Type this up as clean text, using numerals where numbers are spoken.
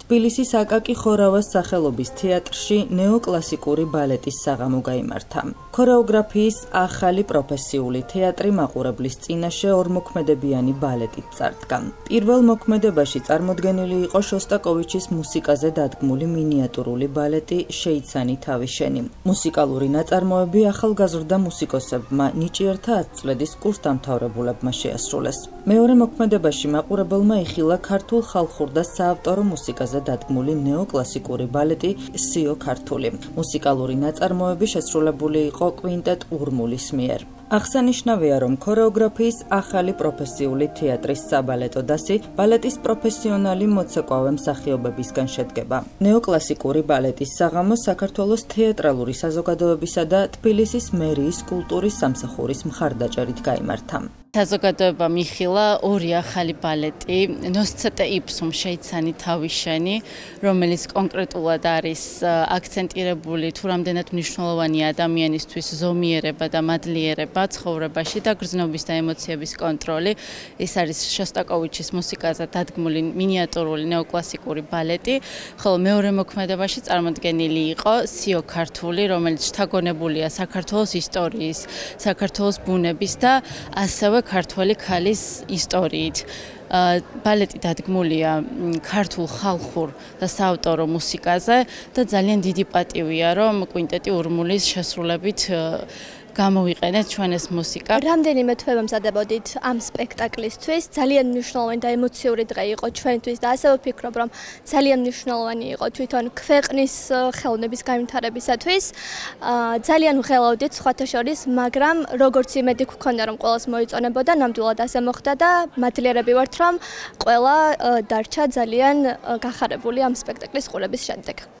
თბილისის აკაკი ხორავას სახელობის თეატრში ნეოკლასიკური ბალეტის საღამო გაიმართა. ქორეოგრაფიის ახალი პროფესიული თეატრი მაყურებლის წინაშე ორმოქმედებიანი ბალეტით წარდგა. პირველ მოქმედებაში წარმოდგენილი იყო შოსტაკოვიჩის მუსიკაზე დადგმული მინიატურული ბალეტი „შეიცანი თავი შენი“. მუსიკალური ნაწარმოები ახალგაზრდა მუსიკოსებმა ნიჭიერთა 10 წლედის კურსდამთავრებულებმა შეასრულეს. მეორე მოქმედებაში მაყურებელმა იხილა ქართულ ხალხურ და საავტორო მუსიკაზე დადგმული ნეოკლასიკური ბალეტი „სიო ქართული“. მუსიკალური ნაწარმოები შესრულებული იყო კვინტეტ ურმულის მიერ. აღსანიშნავია, რომ ქორეოგრაფიის ახალი პროფესიული თეატრის საბალეტო დასი ბალეტის პროფესიონალი მოცეკვავე მსახიობებისგან შედგება. ნეოკლასიკური ბალეტის საღამო საქართველოს თეატრალური საზოგადოებისა და თბილისის მერიის კულტურის სამსახურის მხარდაჭერით გაიმართა. საზოგადოება მიხილა ორი ახალი ბალეტი, ნოსცეტე იფსუმ „შეიცანი თავი შენი“, რომელიც კონკრეტულად არის აქცენტირებული თუ რამდენად მნიშვნელოვანია ადამიანისთვის ზომიერება და მადლიერება ცხოვრებაში და გრძნობის და ემოციების კონტროლი. ეს არის შოსტაკოვიჩის მუსიკაზე დადგმული მინიატურული ნეოკლასიკური ბალეტი, ხოლო მეორე მოქმედებაში წარმოდგენილი იყო „სიო ქართული“, რომელიც შთაგონებულია საქართველოს ისტორიის, საქართველოს ბუნების და ასევე ქართველი ქალის ისტორიით. ბალეტი დადგმულია ქართულ ხალხურ და საავტორო მუსიკაზე და ძალიან დიდი პატივია, რომ კვინტეტი ურმულის შესრულებით გამოვიყენეთ ჩვენ ეს მუსიკა. რამდენიმე თვე ვამზადებოდით ამ სპექტაკლისთვის. ძალიან მნიშვნელოვანი და ემოციური დღე იყო ჩვენთვის და ასევე ვფიქრობ, რომ ძალიან მნიშვნელოვანი იყო თვითონ ქვეყნის ხელოვნების განვითარებისათვის. ძალიან ვღელავდით სხვათა შორის, მაგრამ როგორც იმედი გვქონდა, რომ ყველას მოიწონებოდა, ნამდვილად ასე მოხდა და მადლიერები ვართ, რომ ყველა დარჩა ძალიან გახარებული ამ სპექტაკლის ყურების შემდეგ.